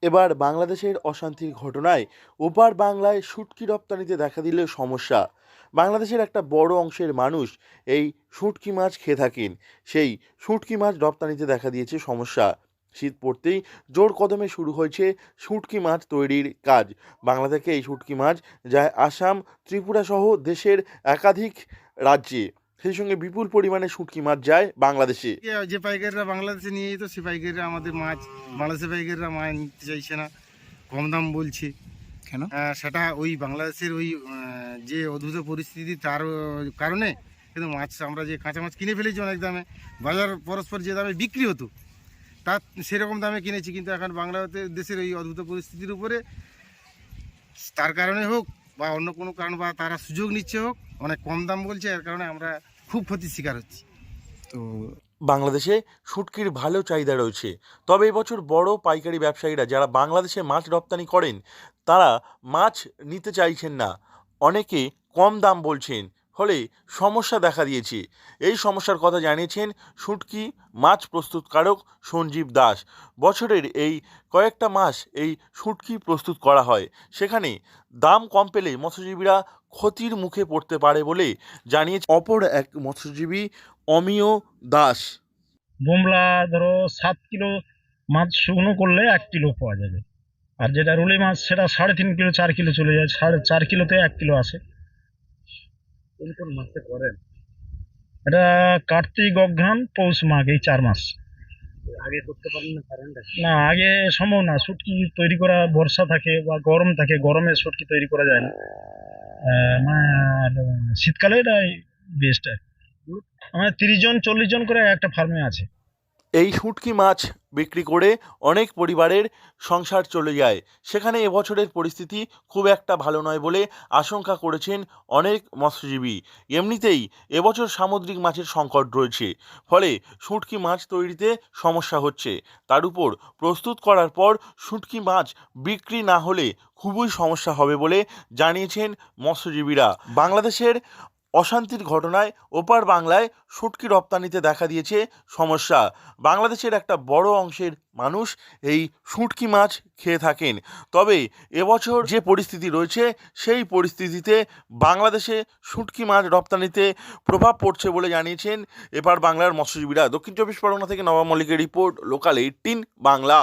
এবার বাংলাদেশের অশান্তির ঘটনায় ওপার বাংলায় শুটকি রপ্তানিতে দেখা দিল সমস্যা। বাংলাদেশের একটা বড় অংশের মানুষ এই শুটকি মাছ খেয়ে থাকেন। সেই শুটকি মাছ রপ্তানিতে দেখা দিয়েছে সমস্যা। শীত পড়তেই জোর কদমে শুরু হয়েছে শুটকি মাছ তৈরির কাজ। বাংলা থেকে এই শুটকি মাছ যায় আসাম, ত্রিপুরা সহ দেশের একাধিক রাজ্যে। সেই সঙ্গে বিপুল পরিমাণে শুটকি মাছ যায় বাংলাদেশে। যে পাইকাররা বাংলাদেশে নিয়ে যেত সে পাইকাররা আমাদের মাছ বাংলাদেশের পাইকাররা মাছ নিতে চাইছে না, কম দাম বলছে। কেন? সেটা ওই বাংলাদেশের ওই যে অদ্ভুত পরিস্থিতি তার কারণে কিন্তু মাছ আমরা যে কাঁচা মাছ কিনে ফেলেছি অনেক দামে, বাজার পরস্পর যে দামে বিক্রি হতো তার সেরকম দামে কিনেছি, কিন্তু এখন বাংলাদেশের ওই অদ্ভুত পরিস্থিতির উপরে তার কারণে হোক বা অন্য কোনো কারণ বা তারা সুযোগ নিচ্ছে হোক, অনেক কম দাম বলছে, এর কারণে আমরা খুব ক্ষতির শিকার হচ্ছি। তো বাংলাদেশে শুটকির ভালো চাহিদা রয়েছে, তবে এবছর বড় পাইকারি ব্যবসায়ীরা যারা বাংলাদেশে মাছ রপ্তানি করেন তারা মাছ নিতে চাইছেন না। অনেকে কম দাম বলছেন, ফলে সমস্যা দেখা দিয়েছে। এই সমস্যার কথা জানিয়েছেন শুটকি মাছ প্রস্তুতকারক সঞ্জীব দাস। বছরের এই কয়েকটা মাস এই শুটকি প্রস্তুত করা হয়, সেখানে দাম কম পেলে মৎস্যজীবীরা ক্ষতির মুখে পড়তে পারে বলে জানিয়েছে অপর এক মৎস্যজীবী অমিয় দাস। বোমলা ধরো 7 কিলো মাছ শুকনো করলে 1 কিলো পাওয়া যাবে, আর যেটা রুলি মাছ সেটা 3.5 কিলো 4 কিলো চলে যায়, 4.5 কিলোতে 1 কিলো আসে। কোন কোন মাসে করেন? এটা কার্তিক, অঘ্রান, পৌষ, মাঘ, এই 4 মাস। আগে করতে পারেন না, পারেন না? না, আগে সম্ভব না, শুটকি তৈরি করা বর্ষা থাকে বা গরম থাকে, গরমে শুটকি তৈরি করা যায় না। আর শীতকালে এটাই বেস্ট। আমাদের 30 জন 40 জন করে একটা ফার্মে আছে। এই শুঁটকি মাছ বিক্রি করে অনেক পরিবারের সংসার চলে যায়। সেখানে এবছরের পরিস্থিতি খুব একটা ভালো নয় বলে আশঙ্কা করেছেন অনেক মৎস্যজীবী। এমনিতেই এবছর সামুদ্রিক মাছের সংকট রয়েছে, ফলে শুঁটকি মাছ তৈরিতে সমস্যা হচ্ছে। তার উপর প্রস্তুত করার পর শুঁটকি মাছ বিক্রি না হলে খুবই সমস্যা হবে বলে জানিয়েছেন মৎস্যজীবীরা। বাংলাদেশের অশান্তির ঘটনায় ওপার বাংলায় শুটকি রপ্তানিতে দেখা দিয়েছে সমস্যা। বাংলাদেশের একটা বড় অংশের মানুষ এই শুটকি মাছ খেয়ে থাকেন, তবে এবছর যে পরিস্থিতি রয়েছে সেই পরিস্থিতিতে বাংলাদেশে শুটকি মাছ রপ্তানিতে প্রভাব পড়ছে বলে জানিয়েছেন এপার বাংলার মৎস্যজীবীরা। দক্ষিণ চব্বিশ পরগনা থেকে নবাব মল্লিকের রিপোর্ট, লোকাল 18 বাংলা।